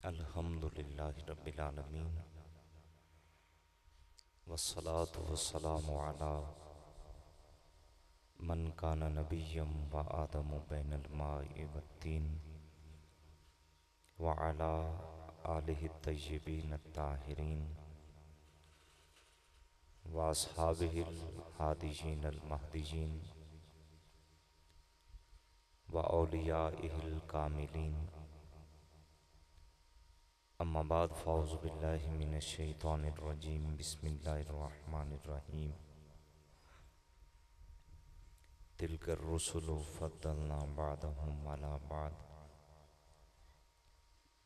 अल्हम्दुलिल्लाहि रब्बिल आलमीन वस्सलातु वस्सलामु अला मन कान नबिय्यम व आदमु बैनल माइ वत्तीन व अला आलिहि तय्यिबीन अत्ताहिरीन व अस्हाबिहिल हादियीन अल महदियीन व औलियाइहिल कामिलीन। अम्मा बाद फ़ौज़ु बिल्लाहि मिनश शैतानिर रजीम बिस्मिल्लाहिर रहमानिर रहीम। तिलकर रुसुलु फ़द्दलना बअदहुम अला बअद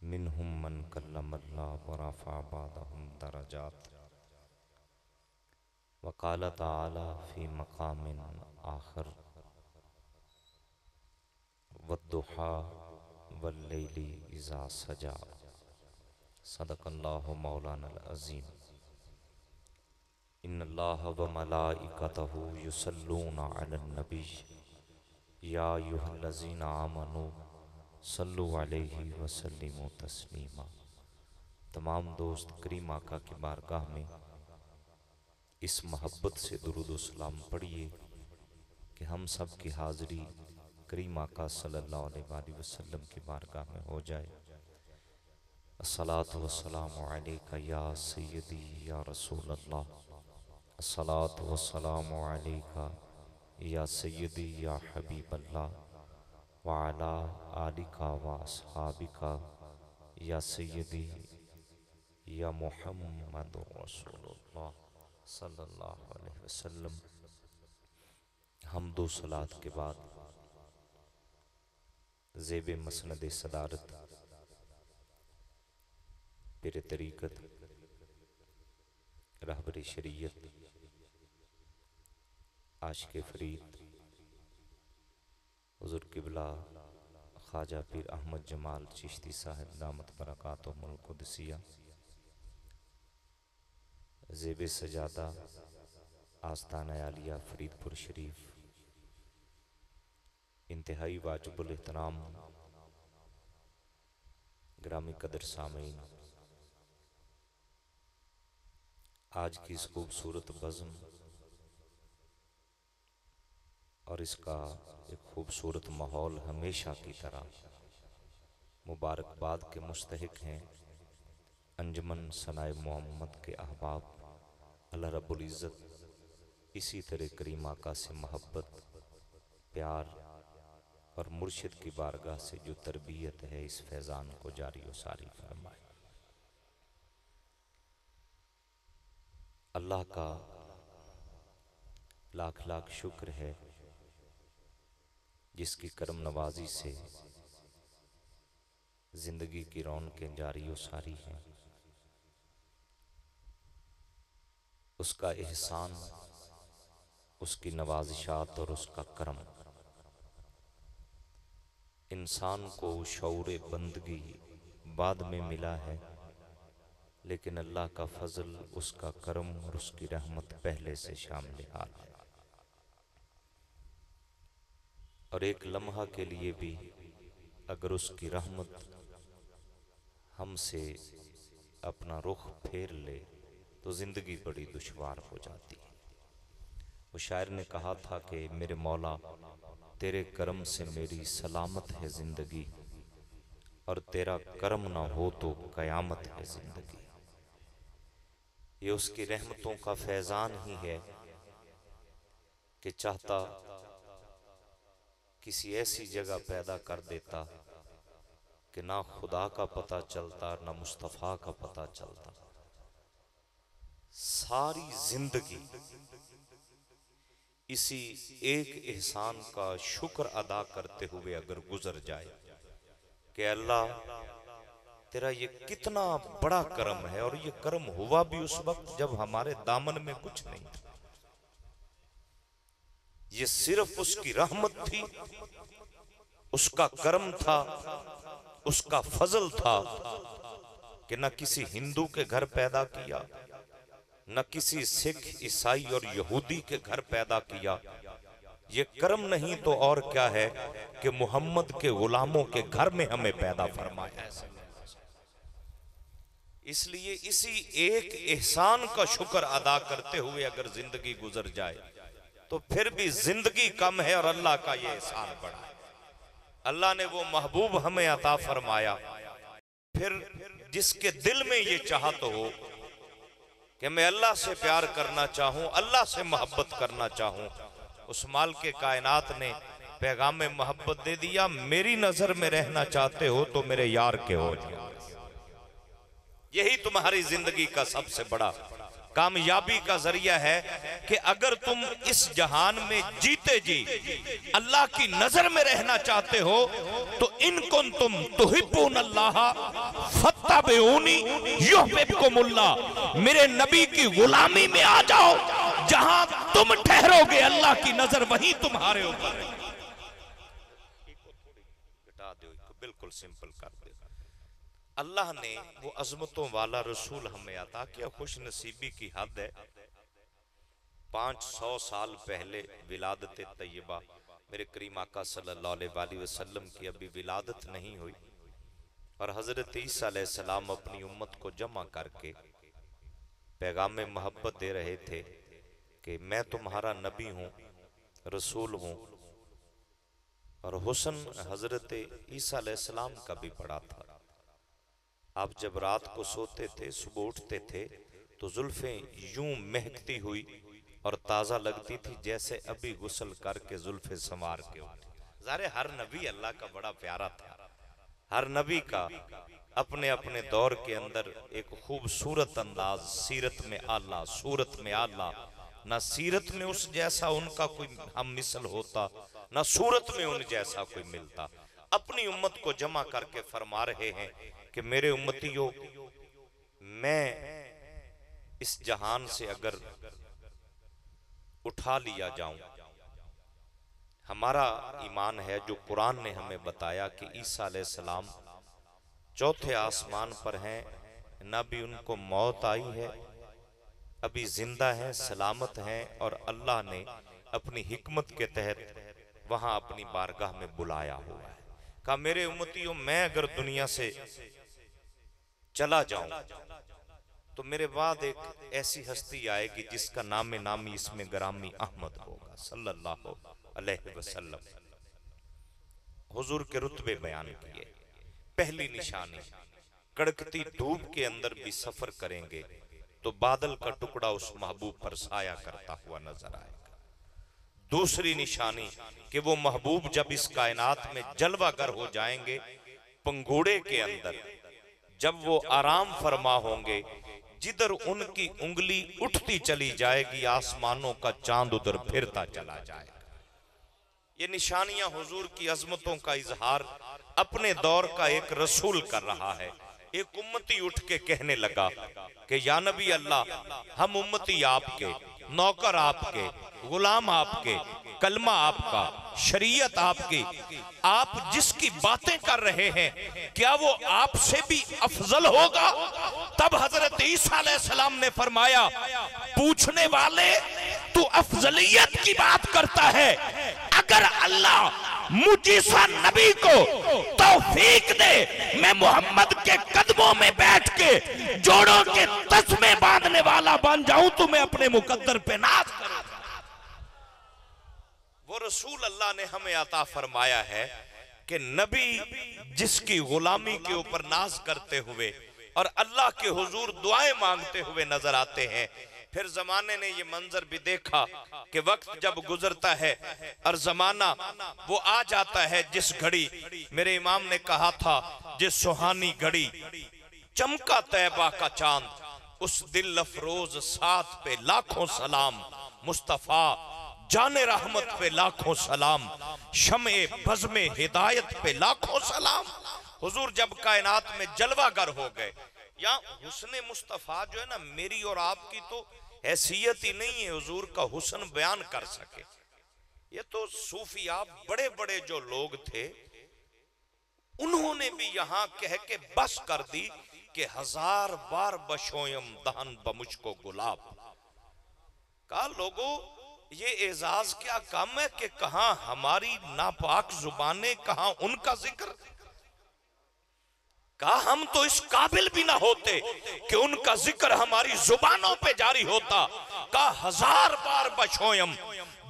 मिनहुम मन कल्लमल्लाह व रफ़अ बअदहुम दरजात। व क़ाल तआला फ़ी मक़ामिन आख़र वद्दुहा वल्लैलि इज़ा सजा। सदक़ल्लाहु मौलानल अज़ीम। इन्नल्लाह व मलाइकतहु युसल्लूना अलन नबी या अय्युहल्लज़ीना आमनू सल्लु अलैहि व सल्लिमू तस्लीमा। तमाम दोस्त करीम आका की बारगाह में इस मोहब्बत से दुरूद व सलाम पढ़िए कि हम सब की हाज़री करीम आका सल्लल्लाहु अलैहि वसल्लम की बारगाह में हो जाए। अस्सलातु वस्सलामु अलैका या सय्यदी या रसूल अल्लाह। अस्सलातु वस्सलामु अलैका या सय्यदी या हबीब अल्लाह व अला आलिका व अस्हाबिका या सय्यदी या मुहम्मदुर रसूलुल्लाह सल्लल्लाहु अलैहि वसल्लम। हम्दो सलात के बाद ज़ेब मसनद सदारत पीर तरीक़त रहबर शरीयत आशिक़ फ़रीद हुज़ूर क़िबला ख्वाजा पीर अहमद जमाल चिश्ती साहिब दामत बरकातुहुल क़ुदसिया ज़ेब सजादा आस्ताना आलिया फ़रीदपुर शरीफ। इंतहाई वाजिबुल एहतराम ग्रामी कदर सामीन, आज की इस खूबसूरत बज़्म और इसका एक खूबसूरत माहौल हमेशा की तरह मुबारकबाद के मुस्तहिक हैं अंजुमन सनाए मोहम्मद के अहबाब। अल्लाह रब्बुल इज़्ज़त इसी तरह करीम आका से मोहब्बत प्यार और मुर्शिद की बारगाह से जो तरबियत है इस फैज़ान को जारी व सारी फरमाए। अल्लाह का लाख लाख शुक्र है जिसकी करम नवाजी से जिंदगी की रौनकें जारी व सारी हैं। उसका एहसान, उसकी नवाजिशात और उसका करम इंसान को शऊर बंदगी बाद में मिला है, लेकिन अल्लाह का फजल, उसका करम और उसकी रहमत पहले से शामिल हाल है। और एक लम्हा के लिए भी अगर उसकी रहमत हमसे अपना रुख फेर ले तो जिंदगी बड़ी दुश्वार हो जाती है। वो शायर ने कहा था कि मेरे मौला तेरे करम से मेरी सलामत है जिंदगी, और तेरा करम ना हो तो कयामत है जिंदगी। ये उसकी रहमतों का फैज़ान ही है कि चाहता किसी ऐसी जगह पैदा कर देता कि ना खुदा का पता चलता ना मुस्तफ़ा का पता चलता। सारी जिंदगी इसी एक एहसान का शुक्र अदा करते हुए अगर गुजर जाए कि अल्लाह तेरा ये कितना बड़ा करम है, और ये करम हुआ भी उस वक्त जब हमारे दामन में कुछ नहीं था। ये सिर्फ उसकी रहमत थी, उसका करम था, उसका फजल था कि न किसी हिंदू के घर पैदा किया, न किसी सिख ईसाई और यहूदी के घर पैदा किया। ये करम नहीं तो और क्या है कि मोहम्मद के गुलामों के घर में हमें पैदा फरमाया है। इसलिए इसी एक एहसान का शुक्र अदा करते हुए अगर जिंदगी गुजर जाए तो फिर भी जिंदगी कम है और अल्लाह का ये एहसान बड़ा है। अल्लाह ने वो महबूब हमें अता फरमाया, फिर जिसके दिल में ये चाहत हो कि मैं अल्लाह से प्यार करना चाहूं, अल्लाह से मोहब्बत करना चाहूं, उस माल के कायनात ने पैगाम मोहब्बत दे दिया, मेरी नजर में रहना चाहते हो तो मेरे यार के हो जाओ। यही तुम्हारी जिंदगी का सबसे बड़ा कामयाबी का जरिया है कि अगर तुम इस जहान में जीते जी अल्लाह की नजर में रहना चाहते हो तो इनकुन तुम तुहिब्बून अल्लाह फत्तबिऊनी युहिब्बुकुमुल्लाह, मेरे नबी की गुलामी में आ जाओ, जहां तुम ठहरोगे अल्लाह की नजर वहीं तुम्हारे ऊपर है। बिल्कुल सिंपल कर दे। अल्लाह ने वो अजमतों वाला रसूल हमें अता किया। खुश नसीबी की हद है, 500 साल पहले विलादत तैयबा मेरे करीम आका सल्लल्लाहु अलैहि वसल्लम की अभी विलादत नहीं हुई और हजरत ईसा अलैहिस्सलाम अपनी उम्मत को जमा करके पैगाम मोहब्बत दे रहे थे कि मैं तुम्हारा नबी हूँ, रसूल हूँ। और हुस्न हजरत ईसा अलैहिस्सलाम का भी बड़ा था। आप जब रात को सोते थे, सुबह उठते थे तो जुल्फें यूं महकती हुई और ताज़ा लगती थी जैसे अभी गुस्ल करके जुल्फें संवार के उठी। ज़ाहिर हर नबी अल्लाह का बड़ा प्यारा था, हर नबी का अपने अपने दौर के अंदर एक खूबसूरत अंदाज, सीरत में आला, सूरत में आला, ना सीरत में उस जैसा उनका कोई हम मिसल होता, ना सूरत में उन जैसा कोई मिलता। अपनी उम्मत को जमा करके फरमा रहे हैं कि मेरे उम्मतियों, मैं इस जहान से अगर उठा लिया जाऊं, हमारा ईमान है जो कुरान ने हमें बताया कि ईसा अलैहिस्सलाम चौथे आसमान पर हैं, ना भी उनको मौत आई है, अभी जिंदा हैं, सलामत हैं और अल्लाह ने अपनी हिकमत के तहत वहां अपनी बारगाह में बुलाया हुआ है। कहा मेरे उम्मतियों, मैं अगर दुनिया से चला जाऊं तो मेरे बाद एक ऐसी हस्ती आएगी जिसका नाम नामी इसमें ग्रामी अहमद होगा सल्लल्लाहु अलैहि वसल्लम। हुजूर के रुतबे बयान किए। पहली निशानी, कड़कती धूप के अंदर भी सफर करेंगे तो बादल का टुकड़ा उस महबूब पर साया करता हुआ नजर आएगा। दूसरी निशानी कि वो महबूब जब इस कायनात में जलवागर हो जाएंगे, पंघूड़े के अंदर जब वो आराम फरमा होंगे, जिधर उनकी उंगली उठती चली जाएगी आसमानों का चांद उधर फिरता चला जाएगा। ये निशानियां हुजूर की अजमतों का इजहार अपने दौर का एक रसूल कर रहा है। एक उम्मती उठ के कहने लगा कि या नबी अल्लाह, हम उम्मती आपके, नौकर आपके, गुलाम आपके, कलमा आपका, शरीयत आपकी, आप जिसकी बातें कर रहे हैं क्या वो आपसे भी अफजल होगा? तब हजरत ईसा अलैहिस्सलाम ने फरमाया, पूछने वाले तू अफजलियत की बात करता है, अगर अल्लाह मुझीसा नबी को तौफीक दे, मैं मोहम्मद के कदमों में बैठ के जोड़ों के तस्मे बांधने वाला बन जाऊं तो मैं अपने मुकद्दर पे नाज करूं। वो रसूल अल्लाह ने हमें अता फरमाया है कि नबी जिसकी गुलामी के ऊपर नाज करते हुए और अल्लाह के हुजूर दुआएं मांगते हुए नजर आते हैं। फिर जमाने ने ये मंजर भी देखा कि वक्त जब गुजरता है और जमाना वो आ जाता है जिस घड़ी मेरे इमाम ने कहा था, जिस सुहानी घड़ी चमका तैबा का चांद, उस दिल अफरोज साथ पे लाखों सलाम, मुस्तफा जाने रहमत पे लाखों सलाम, शमे बज़्मे हिदायत पे लाखों सलाम। हुजूर जब कायनात में जलवागर हो गए, या हुस्न मुस्तफा जो है ना, मेरी और आपकी तो हैसियत ही नहीं है हुजूर का हुस्न बयान कर सके। ये तो सूफिया बड़े बड़े जो लोग थे उन्होंने भी यहां कह के बस कर दी कि 1000 बार बशोयम दहन बमुझको गुलाब। कहा लोगों, ये एजाज क्या कम है कि कहां हमारी नापाक जुबानें, कहां उनका जिक्र। कहा हम तो इस काबिल भी ना होते कि उनका जिक्र हमारी जुबानों पे जारी होता। कहा 1000 बार बशोयम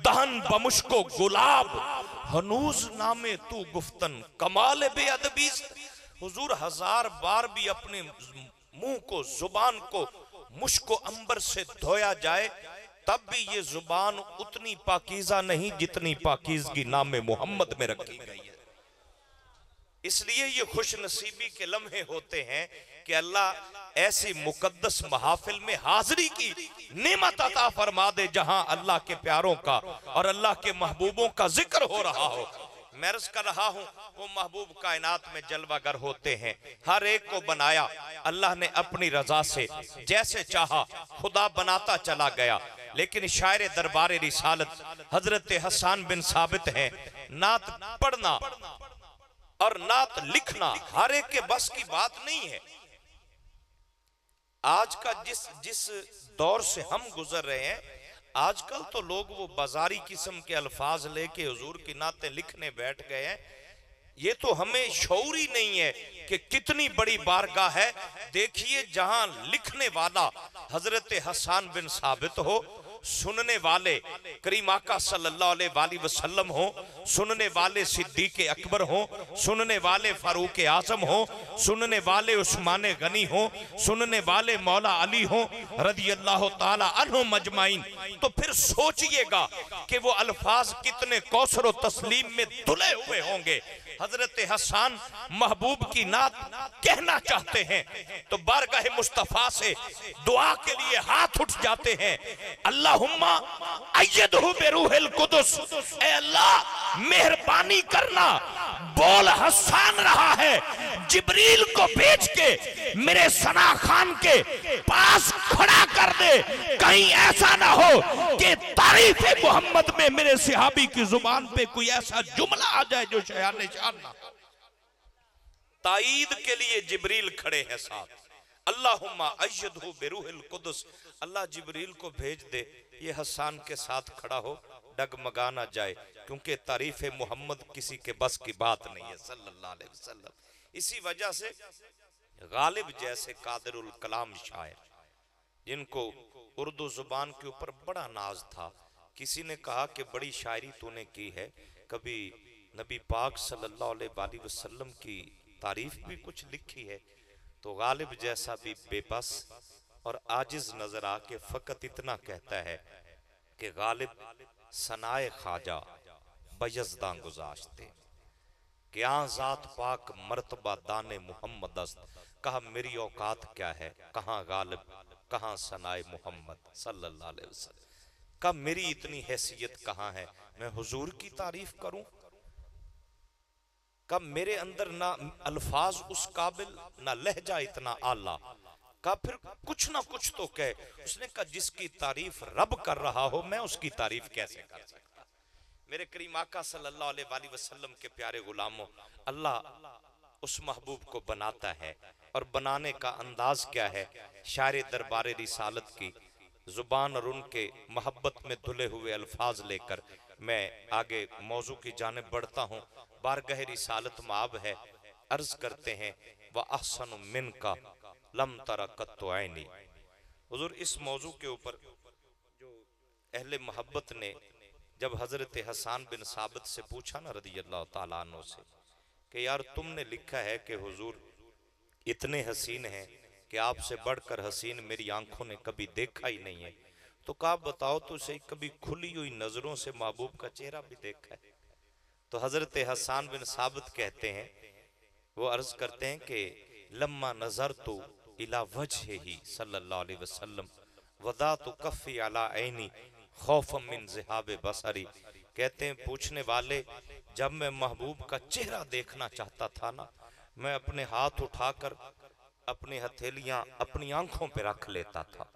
दहन बमुश्को गुलाब हनूज नामे तू गुफ्तन कमाल बेअदबी। हुजूर 1000 बार भी अपने मुंह को, जुबान को मुश्को अंबर से धोया जाए तब भी ये जुबान उतनी पाकीज़ा नहीं जितनी पाकीज़गी नामे मोहम्मद में रखी गई है। इसलिए ये खुश नसीबी के लम्हे होते हैं कि अल्लाह ऐसी मुकद्दस महफिल में हाजिरी की नेमत अता फरमा दे जहां अल्लाह के प्यारों का और अल्लाह के महबूबों का जिक्र हो रहा हो। मैं अर्ज कर रहा हूं, वो महबूब कायनात में जलवागर होते हैं। हर एक को बनाया अल्लाह ने अपनी रजा से, जैसे चाहा खुदा बनाता चला गया। लेकिन शायर दरबार रिसालत हजरत हसन बिन साबित हैं, नात पढ़ना और नात लिखना हर एक के बस की बात नहीं है। आज का जिस दौर से हम गुजर रहे हैं, आजकल तो लोग वो बाजारी किस्म के अल्फाज लेके हुजूर की नातें लिखने बैठ गए हैं। ये तो हमें शऊर ही नहीं है कि कितनी बड़ी बारगाह है। देखिए जहां लिखने वाला हजरत हसन बिन साबित हो, सुनने वाले करीम आका सल्लल्लाहु अलैहि वसल्लम हो, सुनने वाले सिद्दीक अकबर हो, सुनने वाले फारूक आजम हो, सुनने वाले उस्मान गनी हो, सुनने वाले मौला अली हो रदी अल्लाह ताला अन्हु मजमाइन। तो फिर सोचिएगा कि वो अल्फाज कितने कौसर व तस्लीम में धुले हुए होंगे। हजरत हसन महबूब की नात कहना चाहते हैं तो बारगाह मुस्तफा से दुआ के लिए हाथ उठ जाते हैं। अल्लाहुम्मा अय्यदहु बिरूहिल कुदस, ऐ अल्लाह मेहरबानी करना, बोल हसन रहा है, जिब्रील को भेज के मेरे सना खान के पास खड़ा कर दे। कहीं ऐसा ना हो कि तारीफ मोहम्मद में मेरे सिहाबी की जुबान पे कोई ऐसा जुमला आ जाए जो शयान निशान ना हो। ताईद के लिए जिब्रील खड़े हैं साथ। अल्लाहुम्मा अय्यदहु बिरूहिल कुदस, अल्लाह जिब्रील को भेज दे, ये हसन के साथ खड़ा हो, डगमगा ना जाए, क्योंकि तारीफ मोहम्मद किसी के बस की बात नहीं है सल्लल्लाहु अलैहि वसल्लम। इसी वजह से गालिब जैसे कादिरुल कलाम शायर, जिनको उर्दू जुबान के ऊपर बड़ा नाज था, किसी ने कहा कि बड़ी शायरी तूने की है, कभी नबी पाक सल्लल्लाहु अलैहि वसल्लम की तारीफ भी कुछ लिखी है? तो गालिब जैसा भी बेबस और आजिज नजर आके फकत इतना कहता है कि गालिब सनाए खाजा बयज़दां गुज़ाश्ते कि ज़ात पाक मर्तबा दाने मोहम्मद अस्त। कहा मेरी औकात क्या है, कहाँ गालिब कहाँ सनाए मोहम्मद सल्लल्लाहु अलैहि वसल्लम, कहा मेरी इतनी हैसियत कहाँ है मैं हुजूर की तारीफ करूं। कब मेरे अंदर ना अल्फाज उस काबिल, ना लहजा इतना आला, का फिर कुछ ना कुछ तो कह। उसने कहा जिसकी तारीफ रब कर रहा हो मैं उसकी तारीफ कैसे कर सकता। मेरे करीम आका सल्लल्लाहु अलैहि वसल्लम के प्यारे गुलामों, अल्लाह उस महबूब को बनाता है और बनाने का अंदाज क्या है। शायर दरबार रिसालत की जुबान और उनके मोहब्बत में धुले हुए अल्फाज लेकर मैं आगे मौजू की जानिब बढ़ता हूँ। बारगाह रिसालत माब है, अर्ज करते हैं व अहसन मिन का लम तरा कत्तो ऐनी। हुजूर इस मौजू के ऊपर जो अहले मोहब्बत ने जब हजरत हसन बिन साबित से पूछा ना रदी अल्लाह ताला अन्हु से कि यार तुमने लिखा है कि हुजूर इतने हसीन हैं कि आपसे बढ़कर हसीन मेरी आंखों ने कभी देखा ही नहीं है, तो कहा बताओ तो सही कभी खुली हुई नजरों से महबूब का चेहरा भी देखा है? तो हजरत हसन बिन साबित कहते हैं, वो अर्ज करते हैं कि लम्मा नजर तो इला वजह ही सल्लल्लाहु अलैहि वसल्लम वदा तो कफ़ी अला ऐनी खौफम मिन ज़िहाब बसरी। कहते हैं पूछने वाले, जब मैं महबूब का चेहरा देखना चाहता था ना, मैं अपने हाथ उठाकर अपनी हथेलियां अपनी आंखों पे रख लेता था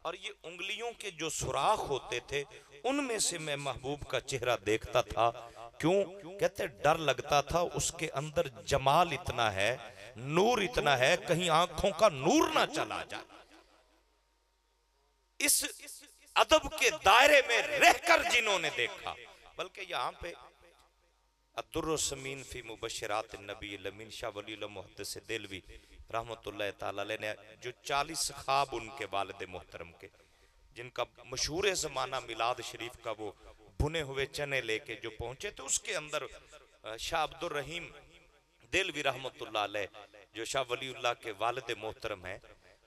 और ये उंगलियों के जो सुराख होते थे उनमें से मैं महबूब का चेहरा देखता था। क्यों? कहते डर लगता था, उसके अंदर जमाल इतना है, नूर इतना है, कहीं आंखों का नूर ना चला जाए। इस अदब के दायरे में रहकर जिन्होंने देखा, बल्कि यहाँ पे अद्दुर्रुस्समीन फी मुबश्शिरात नबी लमीन शाह वलीउल्लाह मुहद्दिस देलवी रहमतुल्लाह ताला अलैह ने जो 40 ख्वाब उनके वालिद मोहतरम के, जिनका मशहूर ज़माना मिलाद शरीफ का वो भुने हुए चने लेके जो पहुंचे थे, उसके अंदर शाह अब्दुर रहीम देलवी रहमतुल्लाह अलैह जो शाह वलीउल्लाह के वालिद मोहतरम हैं,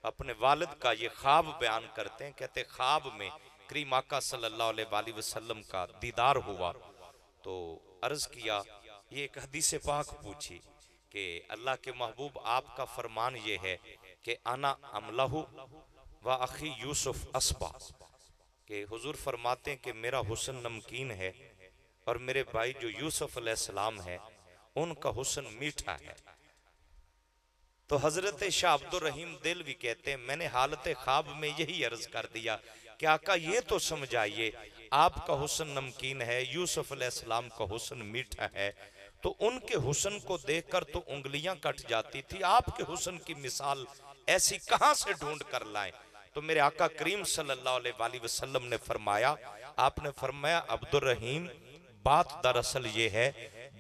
अपने वालिद का ये ख्वाब बयान करते हैं। कहते ख्वाब में करीम आका सल्लल्लाहु अलैहि वसल्लम का दीदार हुआ तो अर्ज किया, ये एक हदीस पाक पूछी कि अल्लाह के महबूब आपका फरमान ये है कि आना अमलहु व अखी यूसुफ असबा, कि हुजूर फरमाते हैं कि मेरा हुस्न नमकीन है और मेरे भाई जो यूसुफ अलैहिस्सलाम है उनका हुस्न मीठा है। तो हजरत शाह अब्दुर रहीम देलवी कहते हैं मैंने हालत ख्वाब में यही अर्ज कर दिया कि आका ये तो समझाइए, आपका हुस्न नमकीन है, यूसुफ अलैहिस्सलाम का हुस्न मीठा है, तो उनके हुस्न को देखकर तो उंगलियां कट जाती थी, आपके हुस्न की मिसाल ऐसी कहां से ढूंढ कर लाएं। तो मेरे आका करीम सल्लल्लाहु अलैहि वसल्लम ने फरमाया, आपने फरमाया अब्दुर रहीम बात दरअसल ये है,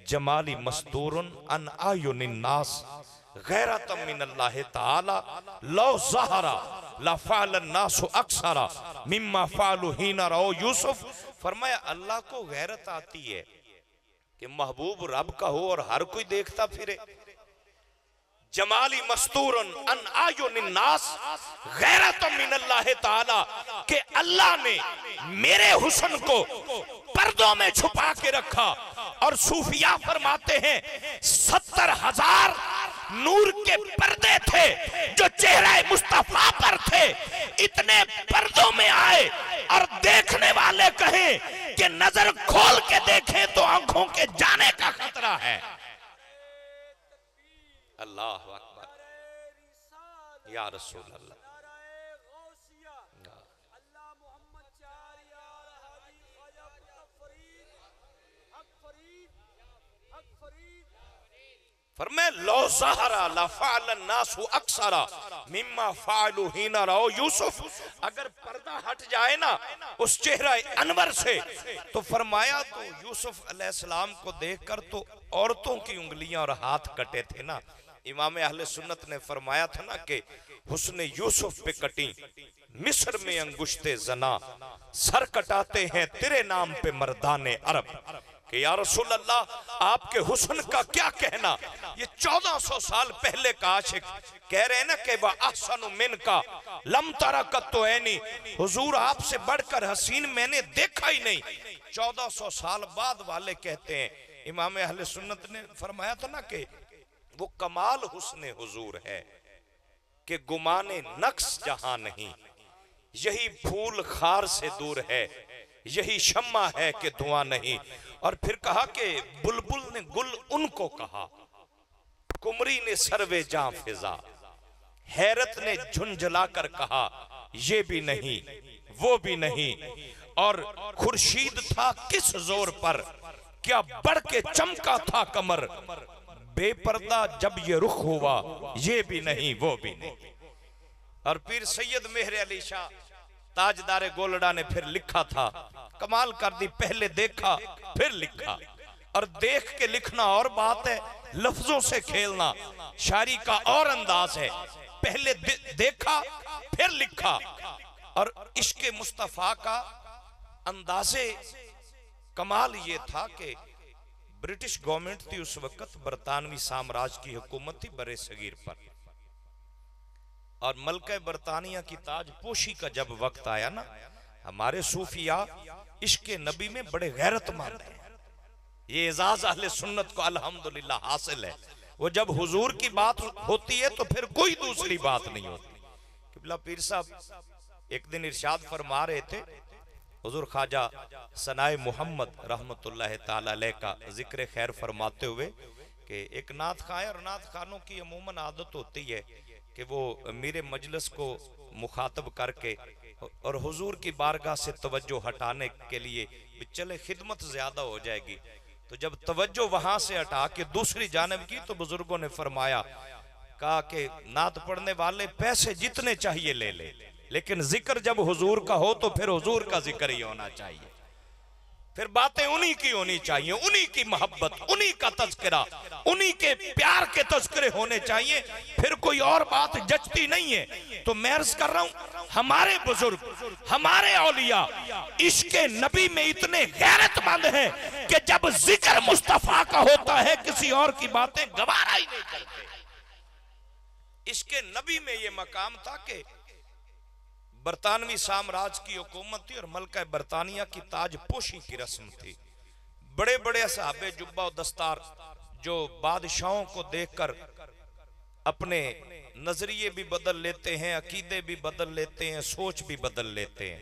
जमाली मस्तूरुन अन आयुनिन नास गैरतम मिनल्लाह ताला लौ ज़हरा ला फ़अलन नासु अक्सरा मिम्मा फ़अलू हीना रओ यूसुफ। फरमाया अल्लाह को गैरत आती है कि महबूब रब का हो और हर कोई देखता फिरे। जमाली मस्तूरन अन आयुनिन नास गैरतम मिनल्लाह ताला, के अल्लाह ने मेरे हुस्न को पर्दों में छुपा के रखा। और सूफिया फरमाते हैं 70,000 नूर के पर्दे थे जो चेहरा मुस्तफा पर थे, इतने पर्दों में आए और देखने वाले कहें कि नजर खोल के देखें तो आंखों के जाने का खतरा है। अल्लाह अकबर या रसूल अल्लाह। फरमाया लो ज़हरा ला फ़अलन नासु अक्सरा मिम्मा फ़अलू हीना रओ यूसुफ, अगर पर्दा हट जाए ना उस चेहरा अनवर से तो फरमाया तो यूसुफ अलैहिस्सलाम को देखकर तो औरतों की उंगलियां और हाथ कटे थे ना। इमाम अहले सुन्नत ने फरमाया था ना कि हुस्न यूसुफ पे कटी मिस्र में अंगुश्ते जना, सर कटाते हैं तेरे नाम पे मर्दाने अरब। कि या रसूल अल्लाह आपके हुस्न का क्या कहना, ये 1400 साल पहले का आशिक कह रहे हैं ना कि वह अहसनु मिन का लम तरा कत्तो ऐनी, हुजूर आपसे बढ़कर हसीन मैंने देखा ही नहीं। 1400 साल बाद वाले कहते हैं, इमाम अहले सुन्नत ने फरमाया था ना कि वो कमाल हुस्न हुजूर है कि गुमाने नक्स जहां नहीं, यही फूल खार से दूर है, यही शम्मा है कि धुआं नहीं। और फिर कहा कि बुलबुल ने गुल उनको कहा, कुमरी ने सर्वे जां फिजा, हैरत ने झुंझला कर कहा ये भी नहीं वो भी नहीं, और खुर्शीद था किस जोर पर क्या बढ़ के चमका था कमर, बेपर्दा जब ये रुख हुआ ये भी नहीं वो भी नहीं। और पीर सैयद मेहर अली शाह ताजदारे गोलड़ा ने फिर लिखा था, कमाल कर दी, पहले देखा फिर लिखा। और देख के लिखना और बात है, लफ्जों से खेलना शायरी का और अंदाज है। पहले देखा फिर लिखा। और इश्क मुस्तफा का अंदाजे कमाल ये था कि ब्रिटिश गवर्नमेंट थी उस वक्त, बरतानवी साम्राज्य की हुकूमत थी बरे सगीर पर, और मलका बरतानिया की ताजपोशी का जब वक्त आया ना, हमारे सूफिया इश्क नबी में बड़े गैरतमंद हैं। ये एजाज अहले सुन्नत को अल्हम्दुलिल्लाह हासिल है। वो जब हुजूर की बात होती है तो फिर कोई दूसरी बात नहीं होती। किबला पीर साहब एक दिन इरशाद फरमा रहे थे, हुजूर ख्वाजा सनाए मोहम्मद रहमतुल्लाह ताला अलैह का जिक्र खैर फरमाते हुए कि एक नात खां है, और नात खानों की अमूमन आदत होती है कि वो मेरे मजलिस को मुखातब करके और हुजूर की बारगाह से तवज्जो हटाने के लिए चले खिदमत ज्यादा हो जाएगी, तो जब तवज्जो वहां से हटा के दूसरी जानिब की तो बुजुर्गों ने फरमाया, कहा कि नात पढ़ने वाले पैसे जितने चाहिए ले ले, लेकिन जिक्र जब हुजूर का हो तो फिर हुजूर का जिक्र ही होना चाहिए। फिर बातें उन्हीं की होनी चाहिए, उन्हीं की मोहब्बत, उन्हीं का तज़किरा, उन्हीं के प्यार के तज़किरे होने चाहिए, फिर कोई और बात जचती नहीं है। तो मैं अर्ज कर रहा हूं, हमारे बुजुर्ग, हमारे औलिया इश्के नबी में इतने गैरतमंद हैं कि जब जिक्र मुस्तफा का होता है किसी और की बातें गवारा ही नहीं करते। इसके नबी में ये मकाम था कि बरतानवी साम्राज्य की हुकूमत थी और मलका बरतानिया की ताजपोशी की रस्म थी। बड़े बड़े सहाबे जुब्बा और दस्तार जो बादशाहों को देखकर अपने नजरिए भी बदल लेते हैं, अकीदे भी बदल लेते हैं, सोच भी बदल लेते हैं,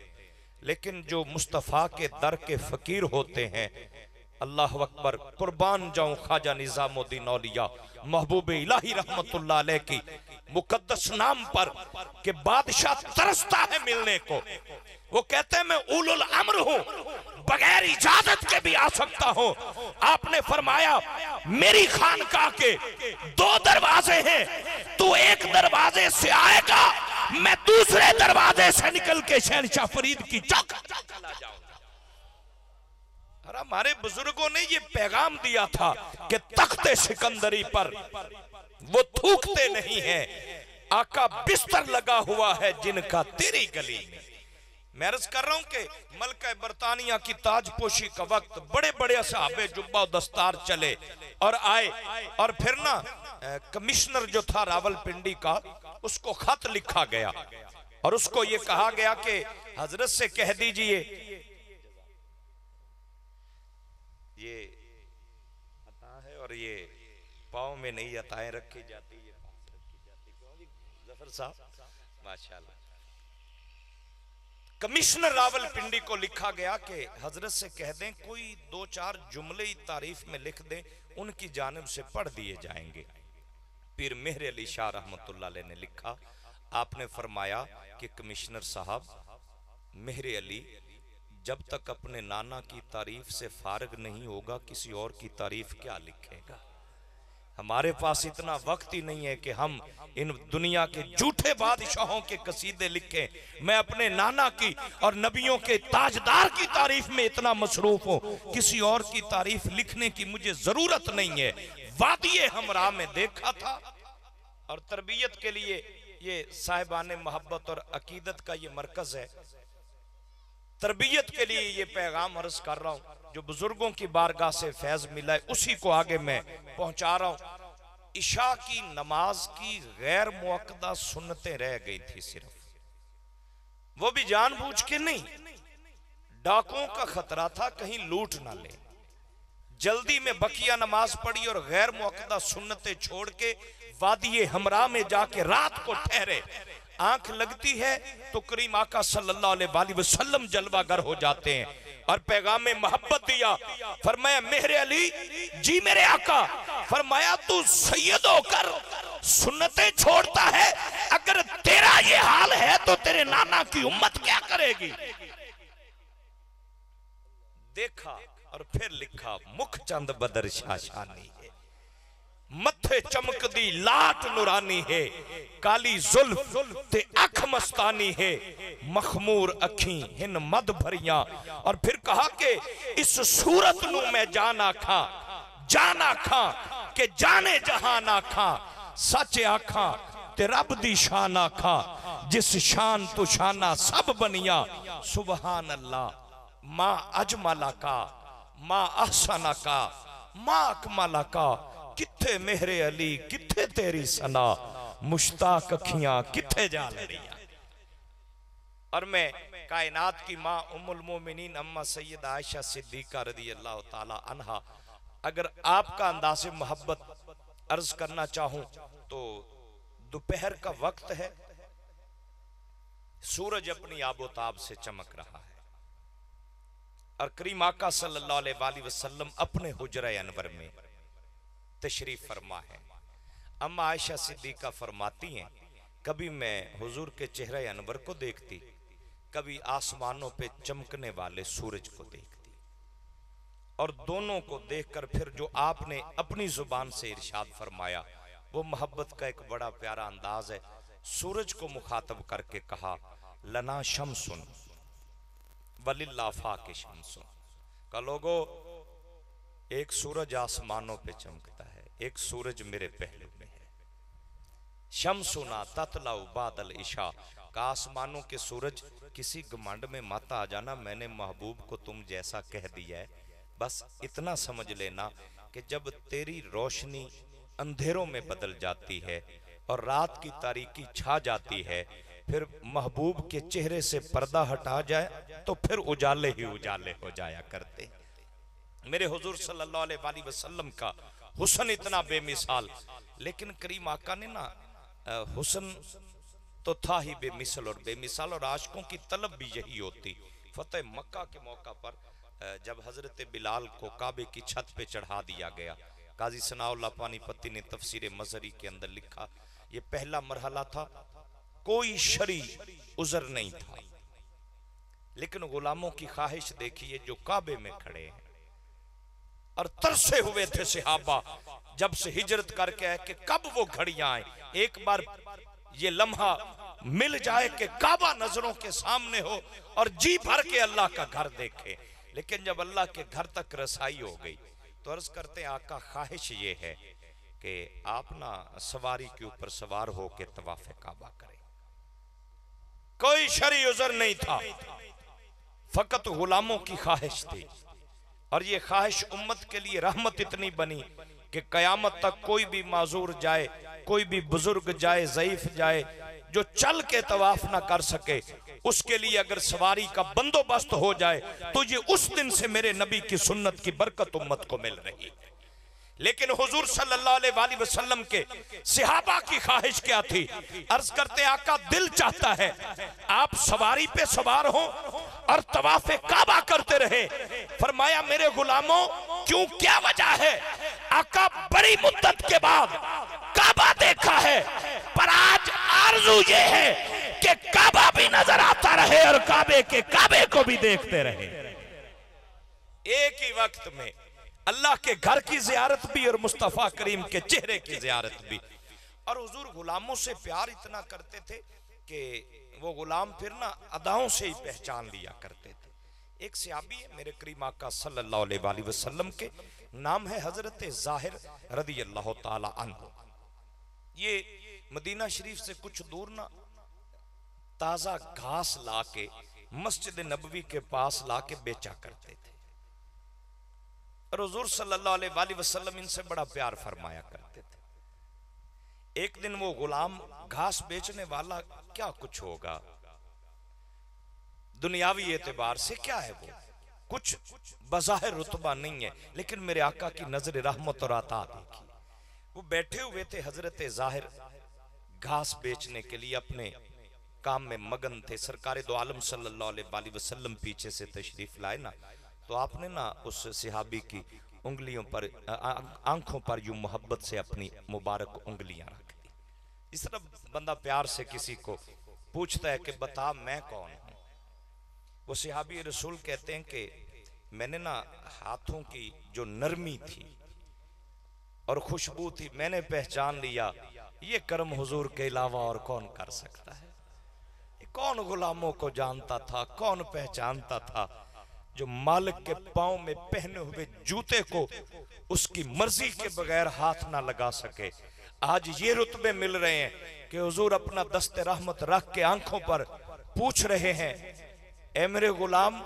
लेकिन जो मुस्तफ़ा के दर के फकीर होते हैं, अल्लाह अकबर, कुर्बान जाऊं ख्वाजा निजामुद्दीन औलिया महबूब इलाही रहमतुल्लाह अलैह की मुकद्दस नाम पर कि बादशाह तरसता है मिलने को। वो कहते हैं मैं उलुल अम्र हूं, बगैर इजाजत के भी आ सकता हूं। आपने फरमाया मेरी खानकाह के 2 दरवाजे हैं, तू एक दरवाजे से आएगा, मैं दूसरे दरवाजे से निकल के शहनशाह फरीद की चौक चला जाऊंगा। हमारे बुजुर्गों ने ये पैगाम दिया था कि तख्ते सिकंदरी पर वो थूकते नहीं हैं, आका बिस्तर लगा हुआ है जिनका तेरी गली में। मैं अर्ज कर रहा हूं कि मलका बरतानिया की ताजपोशी का वक्त बड़े बड़े सहाबे जुब्बा दस्तार चले और आए, और फिर ना कमिश्नर जो था रावलपिंडी का, उसको खत लिखा गया और उसको ये कहा गया कि हजरत से कह दीजिए ये अता है और ये पाँव में नहीं अताएं रखी जाती, ये पास रखी जाती। क्यों जी जफर साहब माशाल्लाह। कमिश्नर रावलपिंडी को लिखा गया कि हजरत से कह दें कोई 2-4 जुमले ही तारीफ में लिख दें, उनकी जानिब से पढ़ दिए जाएंगे। पीर मेहर अली शाह रहमतुल्लाह अलैह ने लिखा, आपने फरमाया कि कमिश्नर साहब, मेहर अली जब तक अपने नाना की तारीफ से फारिग नहीं होगा किसी और की तारीफ क्या लिखेगा। हमारे पास इतना वक्त ही नहीं है कि हम इन दुनिया के झूठे बादशाहों के कसीदे लिखें। मैं अपने नाना की और नबियों के ताजदार की तारीफ में इतना मसरूफ हूं, किसी और की तारीफ लिखने की मुझे जरूरत नहीं है। वादिये हमरा में देखा था, और तरबियत के लिए ये साहिबाने मोहब्बत और अकीदत का ये मरकज है। तरबियत के लिए ये पैगाम अर्ज कर रहा हूं, जो बुजुर्गों की बारगाह से फैज मिला है उसी को आगे मैं पहुंचा रहा हूं। इशा की नमाज की गैर मुअक्कदा सुन्नतें रह गई थी सिर्फ, वो भी जानबूझ के नहीं, डाकुओं का खतरा था कहीं लूट ना ले। जल्दी में बकिया नमाज पढ़ी और गैर मुअक्कदा सुन्नतें छोड़ के वादिये हमरा में जाके रात को ठहरे। आंख लगती है तो करीम आका सल्लल्लाहु अलैहि वसल्लम जलवागर हो जाते हैं और पैगाम में मोहब्बत दिया। फरमाया मेहरे अली जी मेरे आका, फरमाया तू सैयद होकर सुन्नतें छोड़ता है, अगर तेरा ये हाल है तो तेरे नाना की उम्मत क्या करेगी। देखा और फिर लिखा, मुख चंद बदर शाशानी है, मथे चमकदी लाट नूरानी है, काली जुल्फ ते अख मस्तानी है, मखमूर अखी हिन मद भरिया। और फिर कहा कि इस सूरत नू मैं जाना खा के जाने जहां ना खा, सच आखा ते रब दी शान आखा, जिस शान तू शाना सब बनिया। सुबहान अल्लाह मां अजमला का, मां अहसना का, मां अकमला का, किथे मेहरे अली किथे तेरी सना, मुश्ताक अखियां किथे जा लड़िया। और मैं कायनात की मां उम्मुल मोमिनीन अम्मा सैयद आयशा सिद्दीका रदी अल्लाह ताला अन्हा, अगर आपका अंदाज़े मोहब्बत अर्ज करना चाहूं तो दोपहर का वक्त है, सूरज अपनी आबोताब से चमक रहा है और करीम आका सल्लल्लाहु अलैहि वसल्लम अपने हुजरा अनवर में तशरीफ फरमा है। अम्मा आयशा सिद्दीका फरमाती हैं, कभी मैं हुजूर के चेहरे अनवर को देखती, कभी आसमानों पे चमकने वाले सूरज को देखती, और दोनों को देखकर फिर जो आपने अपनी जुबान से इरशाद फरमाया वो मोहब्बत का एक बड़ा प्यारा अंदाज है। सूरज को मुखातब करके कहा, लना शमसुन वलिल्लाह फाके शमसुन, का लोगो, एक सूरज आसमानों पे चमकता है, एक सूरज मेरे पहलू में है। शमसुना ततलाउ बादल इशा, का आसमानों के सूरज किसी घमंड में मत आ जाना, मैंने महबूब को तुम जैसा कह दिया है। बस इतना समझ लेना कि जब तेरी रोशनी अंधेरों में बदल जाती है और रात की तारीकी छा जाती है, फिर महबूब के चेहरे से पर्दा हटा जाए तो फिर उजाले ही उजाले हो जाया करते। मेरे हुजूर सल्लल्लाहु अलैहि वसल्लम का हुस्न इतना बेमिसाल, लेकिन करीम आका ने ना हुस्न तो था ही बेमिसाल और बेमिसाल, और आशिकों की तलब भी यही होती। फतेह मक्का के मौका पर जब हजरत बिलाल को काबे की छत पे चढ़ा दिया गया, काजी सनाउल्लाह पानीपती ने तफसीर मजहरी के अंदर लिखा, ये पहला मरहला था, कोई शरी उज़र नहीं था, लेकिन गुलामों की ख्वाहिश देखिए जो काबे में खड़े हैं और तरसे हुए थे सहाबा जब से हिजरत करके आए कि कब वो घड़ियां आए, एक बार ये लम्हा मिल जाए कि काबा नजरों के सामने हो और जी भर के अल्लाह का घर देखे। लेकिन जब अल्लाह के घर तक रसाई हो गई तो अर्ज करते हैं आका ख्वाहिश ये है कि आप ना सवारी के ऊपर सवार हो के तवाफ काबा करें। कोई शरी उज़र नहीं था, फकत गुलामों की ख्वाहिश थी, और ये ख्वाहिश उम्मत के लिए रहमत इतनी बनी कि कयामत तक कोई भी माजूर जाए, कोई भी बुजुर्ग जाए, ज़ईफ जाए, जो चल के तवाफ ना कर सके, उसके लिए अगर सवारी का बंदोबस्त हो जाए तो ये उस दिन से मेरे नबी की सुन्नत की बरकत उम्मत को मिल रही। लेकिन हुजूर सल्लल्लाहु अलैहि वसल्लम के सहाबा की ख्वाहिश क्या थी? अर्ज करते आका दिल चाहता है आप सवारी पे सवार हो और तवाफे काबा करते रहे। फरमाया मेरे गुलामों क्यों, क्या वजह है? आका बड़ी मुद्दत के बाद काबा देखा है, पर आज आरज़ू ये है कि काबा भी नजर आता रहे और काबे के काबे को भी देखते रहे। एक ही वक्त में अल्लाह के घर की जियारत भी और मुस्तफा करीम के चेहरे की जियारत भी। और हुजूर गुलामों से प्यार इतना करते थे कि वो गुलाम फिर ना अदाओं से ही पहचान लिया करते थे। एक सहाबी है मेरे करीम आका सल्लल्लाहु अलैहि वसल्लम के, नाम है हजरत ज़ाहिर रदी अल्लाह ताला अन्हु। ये मदीना शरीफ से कुछ दूर ना ताजा घास लाके मस्जिद नबवी के पास लाके बेचा करते थे, और हुजूर सल्लल्लाहु अलैहि वसल्लम इनसे बड़ा प्यार फरमाया करते थे। एक दिन वो गुलाम घास बेचने वाला, क्या कुछ होगा दुनियावी एतबार से, क्या है वो, कुछ बज़ाहिर रुतबा नहीं है, लेकिन मेरे आका की नजर रहमत और अता देखी। वो बैठे हुए थे हजरत ज़ाहिर घास बेचने के लिए अपने काम में मगन थे। सरकार दो आलम सल्लल्लाहु अलैहि वसल्लम पीछे से तशरीफ लाए ना, तो आपने ना उस सिहाबी की उंगलियों पर, आंखों पर यूं मोहब्बत से अपनी मुबारक उंगलियां रख दी। इस तरह बंदा प्यार से किसी को पूछता है कि बता मैं कौन हूं। वो सिहाबी रसूल कहते हैं कि मैंने ना हाथों की जो नरमी थी और खुशबू थी, मैंने पहचान लिया ये कर्म हुजूर के अलावा और कौन कर सकता है। कौन गुलामों को जानता था, कौन पहचानता था जो मालिक के पांव में पहने हुए जूते को उसकी मर्जी के बगैर हाथ ना लगा सके। आज ये रुतबे मिल रहे हैं कि हुजूर अपना दस्ते रहमत रख के आंखों पर पूछ रहे हैं, ए मेरे गुलाम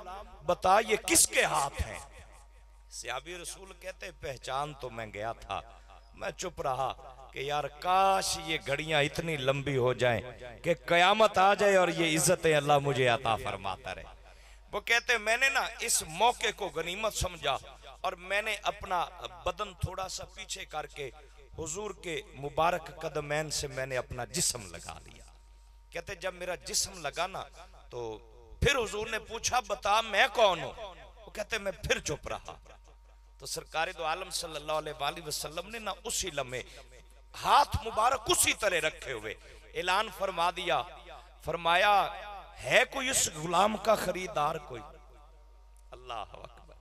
बता ये किसके हाथ हैं? सहाबी रसूल कहते पहचान तो मैं गया था, मैं चुप रहा कि यार काश ये घड़ियां इतनी लंबी हो जाएं कि कयामत आ जाए और ये इज्जतें अल्लाह मुझे अता फरमाता रहे। वो कहते मैंने ना इस मौके को गनीमत समझा और मैंने अपना बदन थोड़ा सा पीछे करके हुजूर के मुबारक कदमैन से मैंने अपना जिस्म लगा लिया। कहते जब मेरा जिस्म लगा ना तो फिर हुजूर ने पूछा बता मैं कौन हूं? वो कहते मैं फिर चुप रहा। तो सरकार दो आलम सल्लल्लाहु अलैहि वसल्लम ने ना उसी लम्हे हाथ मुबारक उसी तरह रखे हुए ऐलान फरमा दिया, फरमाया है कोई इस गुलाम का खरीदार? कोई? अल्लाह अकबर,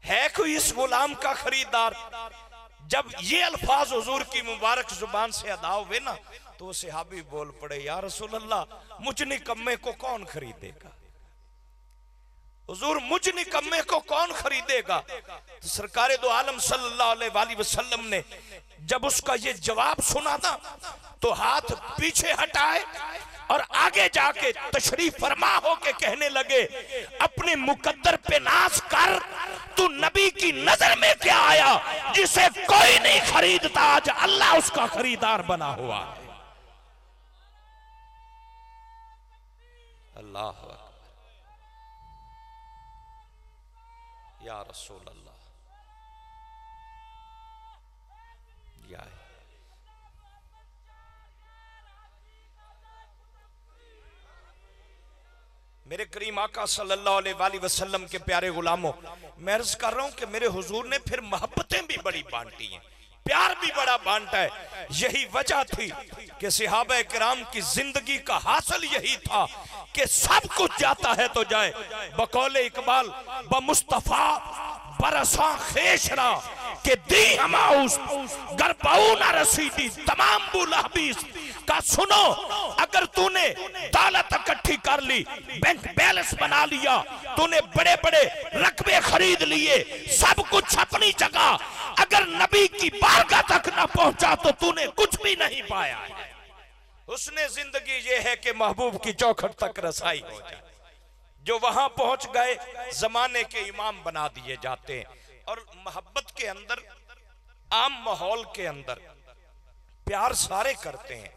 है कोई इस गुलाम का खरीदार? जब ये अल्फाज हुजूर की मुबारक जुबान से अदा हुए ना तो सहाबी बोल पड़े, या रसूल अल्लाह मुझ निकम्मे को कौन खरीदेगा? हुजूर मुझ निकम्मे को कौन खरीदेगा? तो सरकारे दो आलम सल्लल्लाहु अलैहि वसल्लम ने जब उसका ये जवाब सुना ना तो हाथ पीछे हटाए और आगे जाके तशरीफ फरमा होके कहने लगे, अपने मुकद्दर पे नाज कर, तू नबी की नजर में क्या आया? जिसे कोई नहीं खरीदता आज अल्लाह उसका खरीदार बना हुआ है। अल्लाह अकबर, या रसूल अल्लाह, या मेरे करीम आका सल्लल्लाहु अलैहि वसल्लम के प्यारे गुलामों, मैं अर्ज कर रहा हूं कि मेरे हुजूर ने फिर मोहब्बतें भी बड़ी बांटी हैं, प्यार भी बड़ा बांटा है। यही वजह थी कि सहाबा किराम की जिंदगी का हासिल यही था कि सब कुछ जाता है तो जाए। बकौले इकबाल ब मुस्तफा बरसा खेशरा के दी हमाउस गरबाऊ ना रसीदी तमाम बुलहबीस का। सुनो, अगर तूने दौलत इकट्ठी कर ली, बैंक बैलेंस बना लिया, तूने बड़े बड़े रकबे खरीद लिए, सब कुछ अपनी जगह, अगर नबी की बारगाह तक ना पहुंचा तो तूने कुछ भी नहीं पाया है। उसने जिंदगी ये है कि महबूब की चौखट तक रसाई हो जाए। जो वहां पहुंच गए जमाने के इमाम बना दिए जाते हैं। और मोहब्बत के अंदर, आम माहौल के अंदर प्यार सारे करते हैं,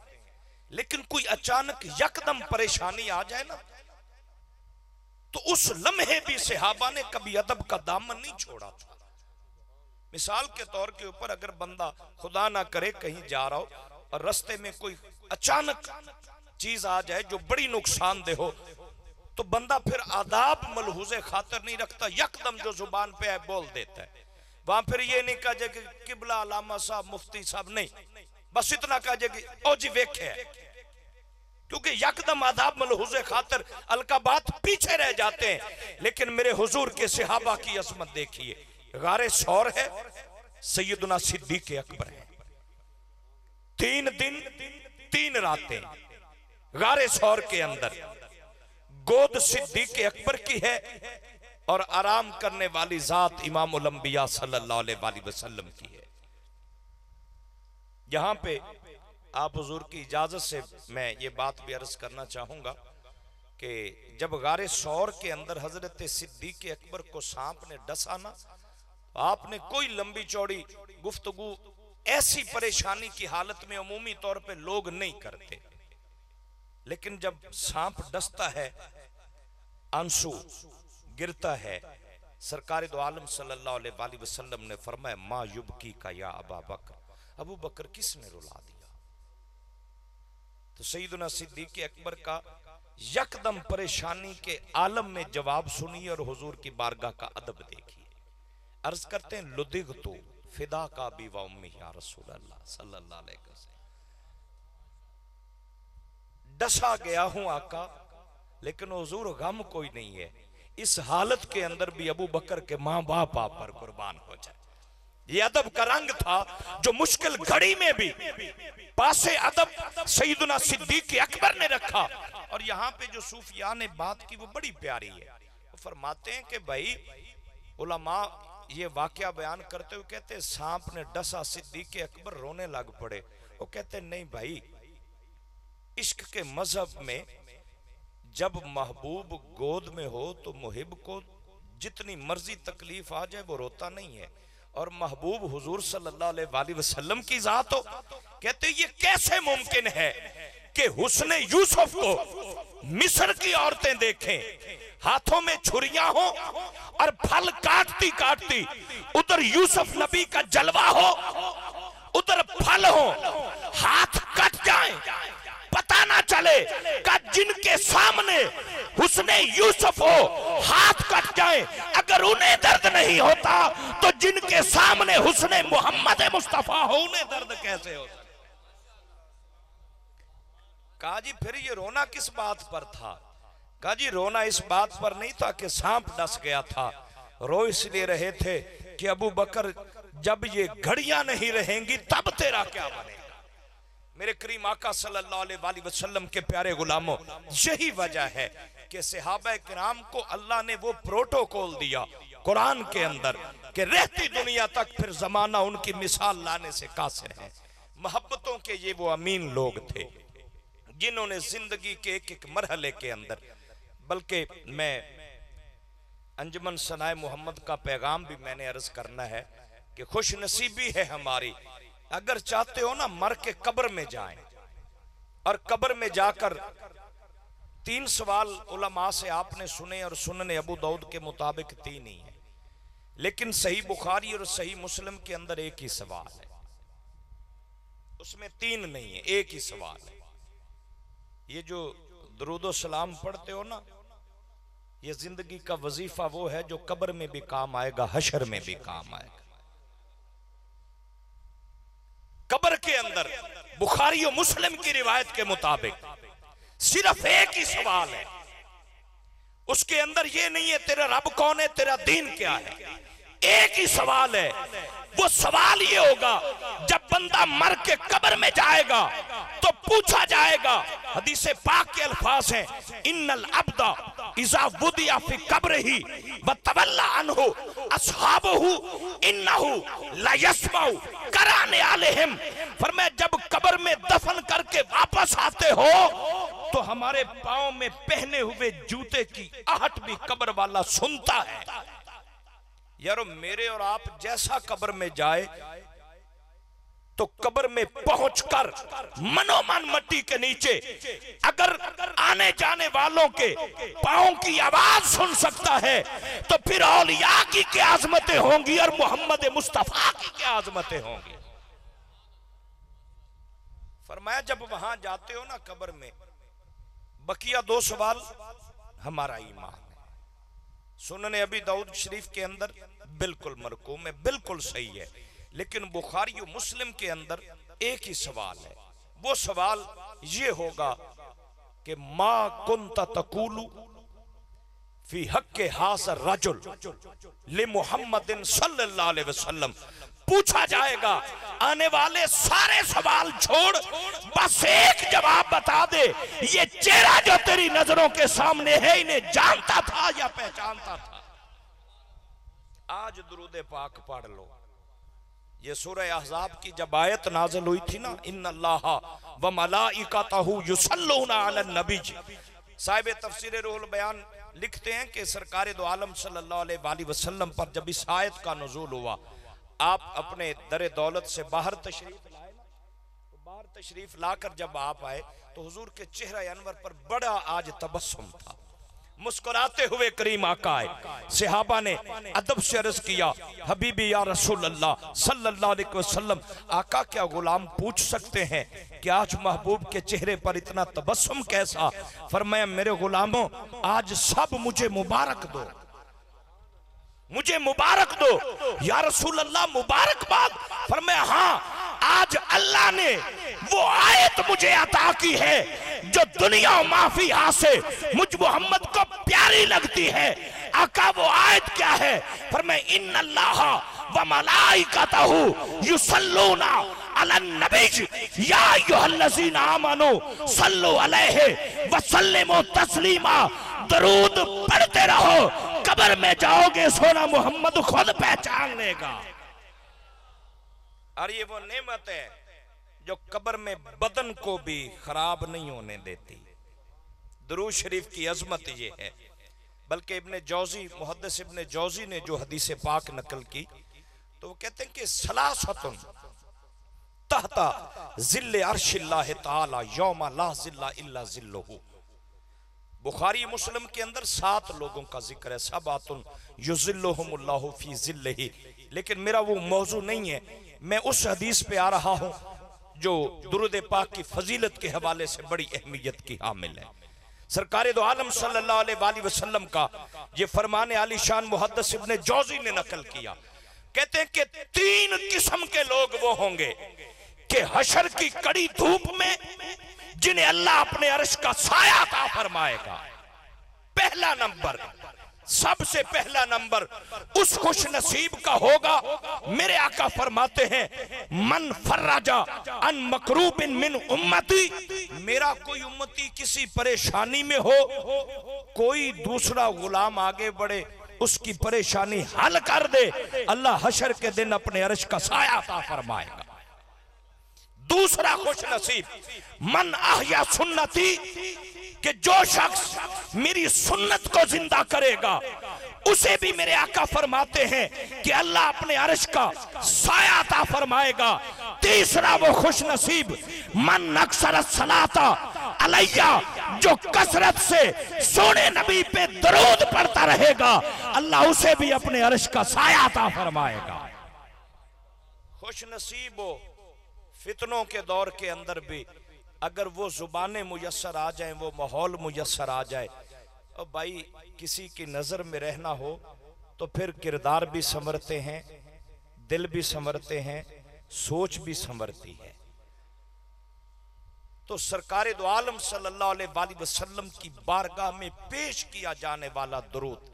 लेकिन कोई अचानक यकदम परेशानी आ जाए ना तो उस लम्हे भी सहाबा ने कभी अदब का दामन नहीं छोड़ा था। मिसाल के तौर के ऊपर अगर बंदा खुदा ना करे कहीं जा रहा हो और रास्ते में कोई अचानक चीज आ जाए जो बड़ी नुकसानदेह हो, तो बंदा फिर आदाब मलहूजे खातर नहीं रखता, यकदम जो जुबान पे है बोल देता है। वहां फिर ये नहीं कहा जाए कि किबला अलामा साहब मुफ्ती साहब, नहीं, बस इतना कहा जाए कि ओ जी वेखे, क्योंकि यकदम आदाब मलहूजे खातर अलकाबात पीछे रह जाते हैं। लेकिन मेरे हुजूर के सहाबा की अजमत देखिए, गारे सौर है, सैयदना सिद्दीक अकबर है, 3 दिन 3 रातें गारे सौर के अंदर, गोद सिद्दीक अकबर की है और आराम करने वाली जात इमामुल अंबिया सल्लल्लाहु अलैहि वसल्लम की है। यहां पे आप हुजूर की इजाजत से मैं ये बात भी अर्ज करना चाहूंगा कि जब गारे सौर के अंदर हजरत सिद्दीक अकबर को सांप ने डसा ना, आपने कोई लंबी चौड़ी गुफ्तगू ऐसी परेशानी की हालत में अमूमी तौर पे लोग नहीं करते, लेकिन जब सांप डसता है, आंसू गिरता है, सरकार दो आलम सल्लल्लाहु अलैहि वसल्लम ने फरमाया, मा युबकी का या अबा बकर, अबू बकर किसने रुला दिया? तो सैयदना सिद्दीक अकबर का यकदम परेशानी के आलम में जवाब सुनिए और हुजूर की बारगाह का अदब देखिए। अर्ज करते हैं, लुदिग तो फिदा का बी व उम्मी या रसूल अल्लाह सल्लल्लाहु अलैहि वसल्लम, डसा गया हूं आका, लेकिन हुजूर गम कोई नहीं है। इस हालत के अंदर भी अबू बकर के मां बाप आप पर कुर्बान हो जाए। ये अदब का रंग था जो मुश्किल घड़ी में भी पासे अदब सैयदना सिद्दीक अकबर ने रखा। और यहाँ पे जो सूफिया ने बात की वो बड़ी प्यारी है। वो फरमाते हैं कि भाई उलमा ये वाकया बयान करते हुए कहते हैं, सांप ने डसा, सिद्दीक अकबर रोने लग पड़े। वो कहते नहीं भाई, इश्क के मजहब में जब महबूब गोद में हो तो मुहिब को जितनी मर्जी तकलीफ आ जाए वो रोता नहीं है, और महबूब हुजूर सल्लल्लाहु अलैहि वसल्लम की जात हो। कहते ये कैसे मुमकिन है कि हुस्ने यूसुफ को मिस्र की औरतें देखें, हाथों में छुरियां हो और फल काटती काटती, उधर यूसुफ नबी का जलवा हो, उधर फल हो, हाथ कट जाए, पता ना चले कि जिनके सामने हुस्ने यूसुफ हो हाथ कट जाए, अगर उन्हें दर्द नहीं होता तो जिनके सामने हुस्ने मोहम्मद मुस्तफा हो उन्हें दर्द कैसे होता? कहा जी फिर ये रोना किस बात पर था? कहा जी रोना इस बात पर नहीं था कि सांप डस गया था, रो इसलिए रहे थे कि अबू बकर जब ये घड़ियां नहीं रहेंगी तब तेरा क्या बनेगा। मेरे करीम आका सल्लल्लाहु अलैहि वसल्लम के प्यारे गुलामों, यही वजह है कि सहाबा किराम को अल्लाह ने वो प्रोटोकॉल दिया कुरान के अंदर कि रहती दुनिया तक फिर जमाना उनकी मिसाल लाने से कासिर है। मोहब्बतों के ये वो अमीन लोग थे जिन्होंने जिंदगी के एक एक मरहले के अंदर, बल्कि मैं अंजुमन सनाए मोहम्मद का पैगाम भी मैंने अर्ज करना है कि खुश नसीबी है हमारी, अगर चाहते हो ना मर के कब्र में जाएं और कब्र में जाकर 3 सवाल उलमा से आपने सुने और सुनने अबू दाऊद के मुताबिक 3 ही है, लेकिन सही बुखारी और सही मुस्लिम के अंदर एक ही सवाल है, उसमें 3 नहीं है, एक ही सवाल है। ये जो दरूदो सलाम पढ़ते हो ना, ये जिंदगी का वजीफा वो है जो कब्र में भी काम आएगा, हशर में भी काम आएगा। कब्र के अंदर बुखारी और मुस्लिम की रिवायत के मुताबिक सिर्फ एक ही सवाल है, उसके अंदर ये नहीं है तेरा रब कौन है, तेरा दीन क्या है, एक ही सवाल है। वो सवाल ये होगा जब बंदा मर के कब्र में जाएगा तो पूछा जाएगा, हदीस पाक के अल्फाज हैं, इन्नल अब्दा इज़ा वुदिया फी कब्रिही व तवल्ला अन्हु अस्हाबहु इन्नहु ला यस्माउ कराने अलैहिम। फरमाया जब कब्र में दफन करके वापस आते हो तो हमारे पांव में पहने हुए जूते की आहट भी कब्र वाला सुनता है। यारो मेरे और आप जैसा कब्र में जाए तो कब्र में पहुंचकर मनोमन मिट्टी के नीचे अगर आने जाने वालों के पांव की आवाज सुन सकता है तो फिर औलिया की क्या आजमतें होंगी और मोहम्मद मुस्तफा की क्या आजमतें होंगी। फरमाया जब वहां जाते हो ना कब्र में, बकिया 2 सवाल हमारा ईमान है। सुनने अभी दाऊद शरीफ के अंदर बिल्कुल मरकूम है, बिल्कुल सही है, लेकिन बुखारी और मुस्लिम के अंदर एक ही सवाल है। वो सवाल ये होगा कि मा कुंता तकूलु फी हक्के हाज़र रजुल ले मुहम्मदिन सल्लल्लाहु अलैहि वसल्लम। पूछा जाएगा, आने वाले सारे सवाल छोड़ बस एक जवाब बता दे, ये चेहरा जो तेरी नजरों के सामने है इन्हें जानता था या पहचानता था। आज दुरूद पाक पढ़ लो। ये सूरह अहज़ाब की जब आयत नाज़िल हुई थी ना, इन्नल्लाहा व मलाइकतहु युसल्लूना अलन नबी, साहिब तफसीर रूहुल बयान लिखते हैं कि सरकार दो आलम सल्लल्लाहु अलैहि वसल्लम पर जब इस आयत का नुज़ूल हुआ, आप अपने दर दौलत से बाहर तशरीफ लाए ना, तो बाहर तशरीफ लाकर जब आप आए तो हुजूर के चेहरा अनवर पर बड़ा आज तबस्सुम था, मुस्कुराते हुए करीम आका आए। सहाबा ने अदब से अर्ज किया, हबीबी या रसूल अल्लाह सल्लल्लाहु अलैहि वसल्लम, आका क्या गुलाम पूछ सकते हैं कि आज महबूब के चेहरे पर इतना तबस्सुम कैसा? फरमाया मेरे गुलामों आज सब मुझे मुबारक दो, मुझे मुबारक दो। या रसूल अल्लाह मुबारकबाद? फरमाया हाँ, आज अल्लाह ने वो आयत मुझे अता की है जो दुनिया माफिया से मुझ मोहम्मद को प्यारी लगती है। आका वो आयत क्या है? फरमाया इन्नल्लाह व मलाइकतहु युसल्लूना अलन नबी या अय्युहल्लज़ीना आमनू सल्लु अलैहि व सल्लिमू तस्लीमा। दरूद पढ़ते रहो, कब्र में जाओगे सोना मोहम्मद खुद पहचान लेगा। और ये वो नेमत है जो कब्र में बदन को भी खराब नहीं होने देती। दुरूद शरीफ की अजमत ये है। बल्कि इब्ने जौजी, मुहद्दिस इब्ने जौजी ने जो हदीस पाक नकल की तो वो कहते हैं कि सलासतुन तहता जिल्ले अर्शिल्लाह ताला यौमा ला जिल्ला इल्ला जिल्लुहु। बुखारी मुस्लिम के अंदर 7 लोगों का जिक्र है, सबातुन युज़िल्लुहुमुल्लाहु फी जिल्लिही, लेकिन मेरा वो मौजू नहीं है। मैं उस हदीस पे आ रहा हूं जो दुरूद पाक की फजीलत के हवाले से बड़ी अहमियत की हामिल है। सरकार दो आलम सल्लल्लाहु अलैहि वसल्लम का ये फरमान आलीशान मुहद्दिस इब्ने जौजी ने नकल किया। कहते हैं कि 3 किस्म के लोग वो होंगे कि हशर की कड़ी धूप में जिन्हें अल्लाह अपने अर्श का साया अता फरमाएगा। पहला नंबर, सबसे पहला नंबर उस खुश नसीब का होगा, मेरे आका फरमाते हैं मन फर्राजा अन मकरूबिन मिन उम्मती, मेरा कोई उम्मती किसी परेशानी में हो, कोई दूसरा गुलाम आगे बढ़े, उसकी परेशानी हल कर दे, अल्लाह हशर के दिन अपने अर्श का साया अता फरमाएगा। दूसरा खुश नसीब, मन आहया सुन्नती, कि जो शख्स मेरी सुन्नत को जिंदा करेगा उसे भी मेरे आका फरमाते हैं कि अल्लाह अपने अर्श का साया अता फरमाएगा। तीसरा वो खुश नसीब, मन अक्सर सलाता अलैया, जो कसरत से सोने नबी पे दरूद पढ़ता रहेगा, अल्लाह उसे भी अपने अर्श का साया अता फरमाएगा। खुश नसीब हो फितनों के दौर के अंदर भी अगर वो जुबानें मुयस्सर आ जाएं, वो माहौल मुयस्सर आ जाए, और भाई किसी की नजर में रहना हो तो फिर किरदार भी संवरते हैं, दिल भी संवरते हैं, सोच भी संवरती है। तो सरकारे दो आलम सल्लल्लाहु अलैहि वसल्लम की बारगाह में पेश किया जाने वाला दुरूद,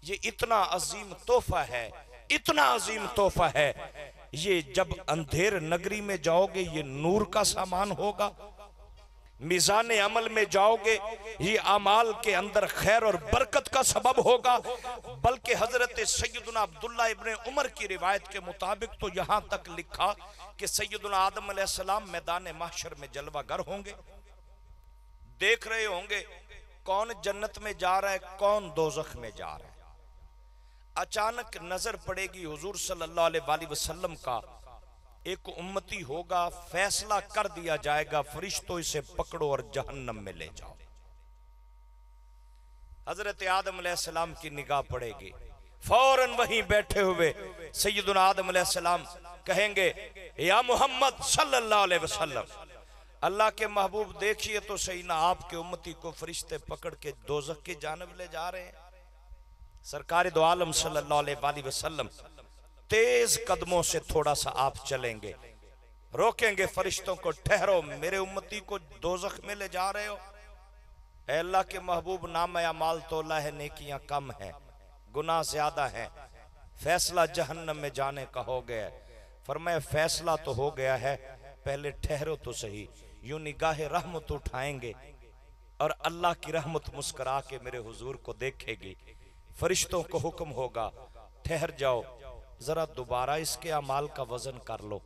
ये इतना अजीम तोहफा है, इतना अजीम तोहफा है। ये जब अंधेर नगरी में जाओगे ये नूर का सामान होगा, मिजान अमल में जाओगे ये अमाल के अंदर खैर और बरकत का सबब होगा। बल्कि हजरत सैयदना अब्दुल्ला इब्ने उमर की रिवायत के मुताबिक तो यहां तक लिखा कि सैयदना आदम अलैहिस्सलाम मैदान महशर में जलवागर होंगे, देख रहे होंगे कौन जन्नत में जा रहा है, कौन दोजख में जा रहा है। अचानक नजर पड़ेगी हुजूर सल्लल्लाहु अलैहि वसल्लम का, एक उम्मती होगा, फैसला कर दिया जाएगा, फरिश्तों इसे पकड़ो और जहन्नम में ले जाओ। हजरत आदम अलैहिस्सलाम की निगाह पड़ेगी, फौरन वहीं बैठे हुए सैयदना आदम अलैहिस्सलाम कहेंगे, या मोहम्मद सल्लल्लाहु अलैहि वसल्लम, अल्लाह के महबूब देखिए तो सही ना, आपके उम्मती को फरिश्ते पकड़ के दोजख की जानब ले जा रहे हैं। सरकार दो आलम सल्लल्लाहु अलैहि वसल्लम तेज कदमों से थोड़ा सा आप चलेंगे, रोकेंगे फरिश्तों को, ठहरो, मेरे उम्मती को दोजख में ले जा रहे हो। ऐ अल्लाह के महबूब, नाम अमाल तोला है, नेकियां कम है, गुनाह ज्यादा है, फैसला जहन्नम में जाने का हो गया है। फरमाया फैसला तो हो गया है, पहले ठहरो तो सही। यूं निगाह रहमत उठाएंगे और अल्लाह की रहमत मुस्कुरा के मेरे हुजूर को देखेगी। फरिश्तों को हुक्म होगा, ठहर जाओ, जरा दोबारा इसके अमाल का वजन कर लो,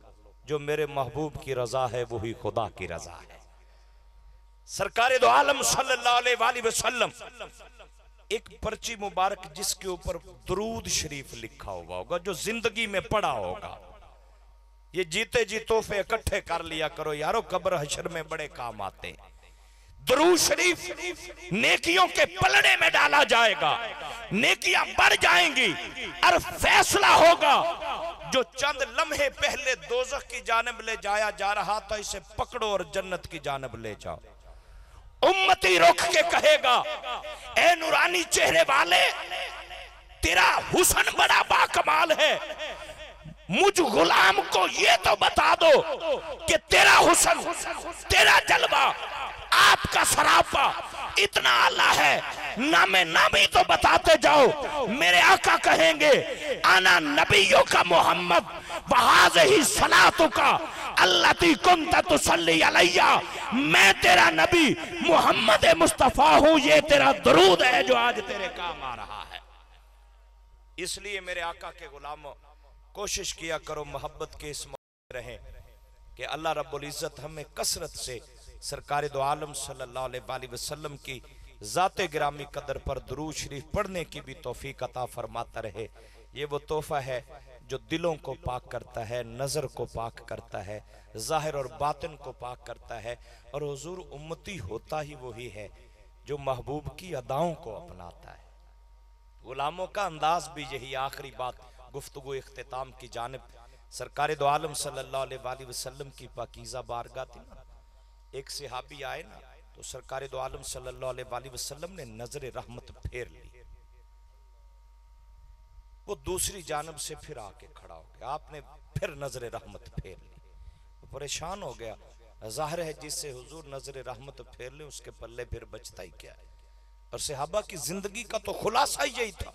जो मेरे महबूब की रजा है वही खुदा की रजा है। सरकार दो आलम सल्लल्लाहु अलैहि वसल्लम एक पर्ची मुबारक जिसके ऊपर दुरूद शरीफ लिखा हुआ होगा, जो जिंदगी में पढ़ा होगा, ये जीते जी तोहफे इकट्ठे कर लिया करो यारो, कब्र हशर में बड़े काम आते हैं। दुरूद शरीफ नेकियों के पलड़े में डाला जाएगा, नेकियां बढ़ जाएंगी और फैसला होगा, जो चंद लम्हे पहले दोजख की जानब ले जाया जा रहा था, इसे पकड़ो और जन्नत की जानब ले जाओ। उम्मती रुक के कहेगा, ए नूरानी चेहरे वाले, तेरा हुस्न बड़ा बाकमाल है, मुझ गुलाम को ये तो बता दो कि तेरा हुस्न, तेरा जलवा, आपका सरापा इतना आला है, नामे नामी तो बताते जाओ। मेरे आका कहेंगे, आना नबियों का मोहम्मद, वहाज ही सलातु का अल्लती कुंत तुसल्ली अलैया, मैं तेरा नबी मोहम्मद मुस्तफा हूं, ये तेरा दुरूद है जो आज तेरे काम आ रहा है। इसलिए मेरे आका के गुलामों, कोशिश किया करो मोहब्बत के इस मौके रहे कि अल्लाह रब्बुल इज्जत हमें कसरत से सरकार दो आलम सल्लल्लाहु अलैहि वसल्लम की ज़ाते गिरामी कदर पर दुरूद शरीफ पढ़ने की भी तौफीक अता फरमाता रहे। ये वो तोहफा है जो दिलों को पाक करता है, नज़र को पाक करता है, ज़ाहिर और बातिन को पाक करता है। और हुजूर उम्मती होता ही वही है जो महबूब की अदाओं को अपनाता है। गुलामों का अंदाज भी यही। आखिरी बात गुफ्तगू इख्तिताम की जानिब, सरकार दो आलम सल्लल्लाहु अलैहि वसल्लम की पाकीज़ा बारगाह थी ना, एक सहाबी आए ना, तो सरकार दो आलम सल्लल्लाहु अलैहि वसल्लम ने नजर रहमत फेर ली, वो दूसरी जानब से फिर आके खड़ा हो गया, आपने फिर नजर रहमत फेर ली, वो परेशान हो गया। जाहिर है जिससे हुजूर नजर रहमत फेर ले उसके पल्ले फिर बचता ही क्या है। और सहाबा की जिंदगी का तो खुलासा ही यही था।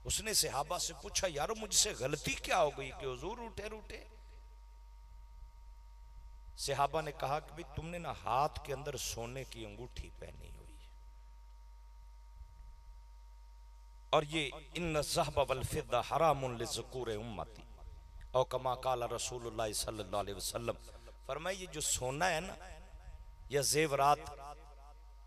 उसने सहाबा से पूछा, यारो मुझसे गलती क्या हो गई कि हुजूर रूठे रूठे? सहाबा ने कहा कि भाई तुमने ना हाथ के अंदर सोने की अंगूठी पहनी हुई है, और ये इन ज़हब वल फिद्दा हरामुन लिज़ुकूर उम्मती और कमा काला रसूलुल्लाह सल्लल्लाहु अलैहि वसल्लम। फरमाया ये जो सोना है ना या जेवरात,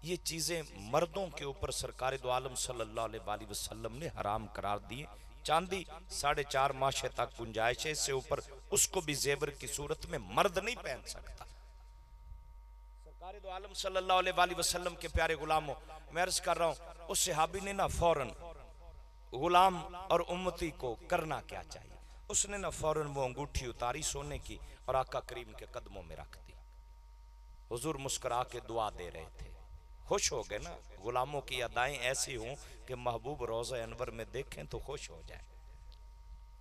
ये चीजें मर्दों के ऊपर सरकार दो आलम सल्लल्लाहु अलैहि वसल्लम ने हराम करार दिए। चांदी 4.5 माशे तक गुंजाइश है, इससे ऊपर उसको भी जेवर की सूरत में मर्द नहीं पहन सकता। सरकार दो आलम सल्लल्लाहु अलैहि वसल्लम के प्यारे गुलामों, मैं अर्ज कर रहा हूं उस सहाबी ने ना फौरन गुलाम और उम्मती को करना क्या चाहिए, उसने ना फौरन वो अंगूठी उतारी सोने की और आका करीम के कदमों में रख दी। हुजूर मुस्कुरा के दुआ दे रहे थे, खुश हो गए ना। गुलामों की अदाएं ऐसी हों कि महबूब रोज़ा अनवर में देखें तो खुश हो जाए।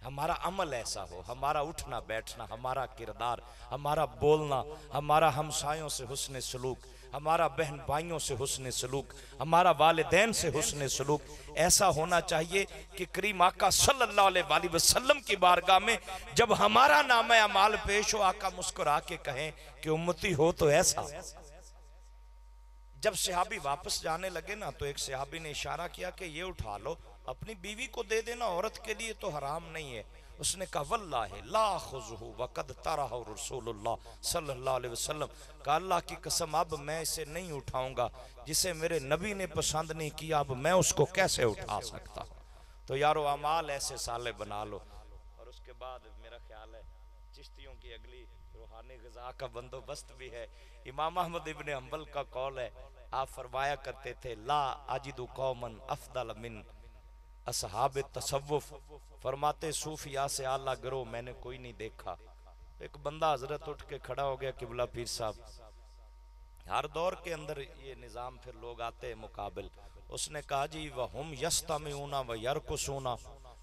हमारा अमल ऐसा हो, हमारा उठना बैठना, हमारा किरदार, हमारा बोलना, हमारा हमसायों से हुस्न सलूक, हमारा बहन भाइयों से हुस्न सलूक, हमारा वालिदैन से हुस्न सलूक ऐसा होना चाहिए कि करीम आका सल्लल्लाहु अलैहि वसल्लम की बारगाह में जब हमारा नाम अमाल पेश हो, आका मुस्कुरा के कहें कि उम्मती हो तो ऐसा। जब सहाबी वापस जाने लगे ना तो एक सहाबी ने इशारा किया कि ये उठा लो, अपनी बीवी को दे देना, औरत के लिए तो हराम नहीं है। उसने कहा वल्लाहि ला खुज़हु वक़द तरहु रसूलुल्लाह सल्लल्लाहु अलैहि वसल्लम, कहा अल्लाह की कसम अब मैं इसे नहीं उठाऊंगा, जिसे मेरे नबी ने पसंद नहीं किया अब मैं उसको कैसे उठा सकता। तो यारो अमाल ऐसे साले बना लो। और उसके बाद मेरा ख्याल है चिश्तियों की अगली रूहानी ग़िज़ा का बंदोबस्त भी है। इमाम अहमद इब्न हंबल का कौल है, आप फरमाया करते थे ला अजिदु कौमन अफदल मिन असहाब तसव्वुफ, फरमाते सूफिया से आला गिरोह मैंने कोई नहीं देखा। एक बंदा हजरत उठ के खड़ा हो गया, किबला पीर साहब, हर दौर के अंदर ये निज़ाम फिर लोग आते हैं मुकाबिल। उसने कहा जी वहुम यस्तमिऊना व यरकुसूना,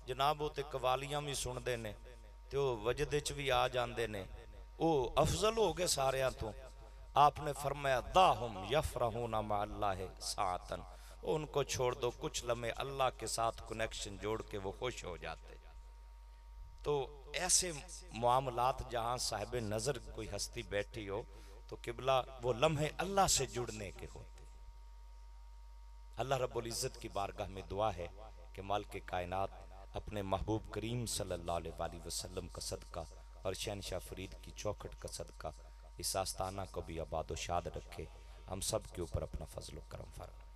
जनाब वो ते कवालियां भी सुनते ने तो वजद च भी आ जाते ने, वो अफजल हो गए सारियां तो। आपने फरमाया दाहुम यफरहूना मा अल्लाह सातन, उनको छोड़ दो कुछ लम्हे अल्लाह के साथ कनेक्शन जोड़ के वो खुश हो जाते। तो ऐसे मामलात जहाँ साहिब नज़र कोई हस्ती बैठी हो तो किबला वो लम्हे अल्लाह से जुड़ने के होते। अल्लाह रब्बुल इज़्ज़त की बारगाह में दुआ है कि मालिक कायनात अपने महबूब करीम सल्लल्लाहु अलैहि वसल्लम का सदका और शहनशाह फरीद की चौखट का सदका इस आस्ताना को भी आबाद व शाद रखे, हम सब के ऊपर अपना फजल व करम फरमा।